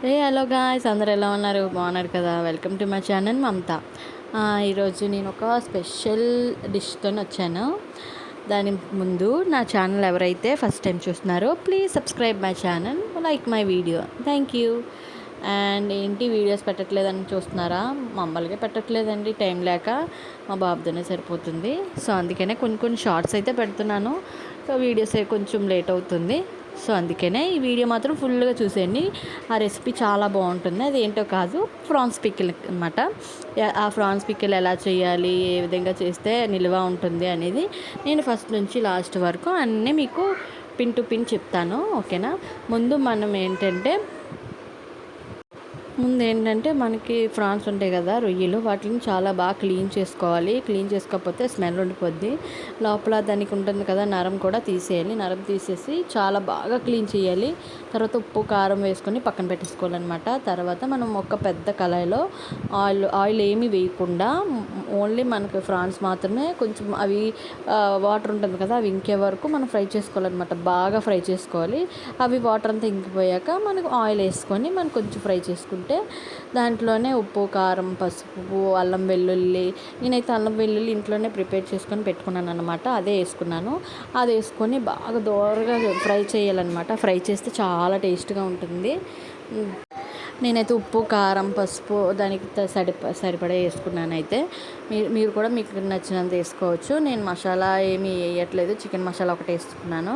Hello guys, అందరు ఎలా ఉన్నారు? బాగున్నారు కదా? వెల్కమ్ టు మై ఛానల్ మమత. ఈరోజు నేను ఒక స్పెషల్ డిష్తో వచ్చాను. దాని ముందు నా ఛానల్ ఎవరైతే ఫస్ట్ టైం చూస్తున్నారో please subscribe my channel, like my video. Thank you. And ఏంటి వీడియోస్ పెట్టట్లేదని చూస్తున్నారా? మమ్మల్ని పెట్టట్లేదండి, టైం లేక మా బాబుతోనే సరిపోతుంది. సో అందుకనే కొన్ని షార్ట్స్ అయితే పెడుతున్నాను. సో వీడియోస్ కొంచెం లేట్ అవుతుంది. సో అందుకనే ఈ వీడియో మాత్రం ఫుల్గా చూసేయండి. ఆ రెసిపీ చాలా బాగుంటుంది. అది ఏంటో కాదు, ఫ్రాన్స్ పికిల్ అనమాట. ఆ ఫ్రాన్స్ పికిల్ ఎలా చేయాలి, ఏ విధంగా చేస్తే నిల్వ ఉంటుంది అనేది నేను ఫస్ట్ నుంచి లాస్ట్ వరకు అన్నీ మీకు పిన్ టు పిన్ చెప్తాను. ఓకేనా? ముందు మనం ఏంటంటే మనకి ఫ్రాన్స్ ఉంటాయి కదా, రొయ్యలు, వాటిని చాలా బాగా క్లీన్ చేసుకోవాలి. క్లీన్ చేసుకోకపోతే స్మెల్ ఉండిపోద్ది. లోపల దానికి ఉంటుంది కదా నరం, కూడా తీసేయాలి. నరం తీసేసి చాలా బాగా క్లీన్ చేయాలి. తర్వాత ఉప్పు కారం వేసుకొని పక్కన పెట్టేసుకోవాలన్నమాట. తర్వాత మనం ఒక పెద్ద కళాయిలో ఆయిల్ ఏమీ వేయకుండా ఓన్లీ మనకి ఫ్రాన్స్ మాత్రమే కొంచెం అవి వాటర్ ఉంటుంది కదా, అవి ఇంకే వరకు మనం ఫ్రై చేసుకోవాలన్నమాట. బాగా ఫ్రై చేసుకోవాలి. అవి వాటర్ అంతా ఇంకిపోయాక మనకు ఆయిల్ వేసుకొని మనం కొంచెం ఫ్రై చేసుకుంటే దాంట్లోనే ఉప్పు కారం పసుపు అల్లం వెల్లుల్లి, నేనైతే అల్లం వెల్లుల్లి ఇంట్లోనే ప్రిపేర్ చేసుకొని పెట్టుకున్నాను అనమాట. అదే వేసుకున్నాను. అది వేసుకొని బాగా దోరగా ఫ్రై చేయాలన్నమాట. ఫ్రై చేస్తే చాలా టేస్ట్గా ఉంటుంది. నేనైతే ఉప్పు కారం పసుపు దానికి సరిపడా వేసుకున్నాను. అయితే మీరు కూడా మీకు నచ్చినంత వేసుకోవచ్చు. నేను మసాలా ఏమీ వేయట్లేదు, చికెన్ మసాలా ఒకటి వేసుకున్నాను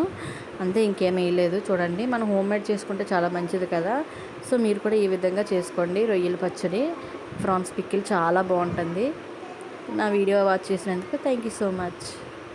అంతే, ఇంకేమీ వేయలేదు. చూడండి, మనం హోమ్ మేడ్ చేసుకుంటే చాలా మంచిది కదా. సో మీరు కూడా ఈ విధంగా చేసుకోండి. రొయ్యల పచ్చడి, ఫ్రాన్స్ పికిల్ చాలా బాగుంటుంది. నా వీడియో వాచ్ చేసినందుకు థ్యాంక్ యూ సో మచ్.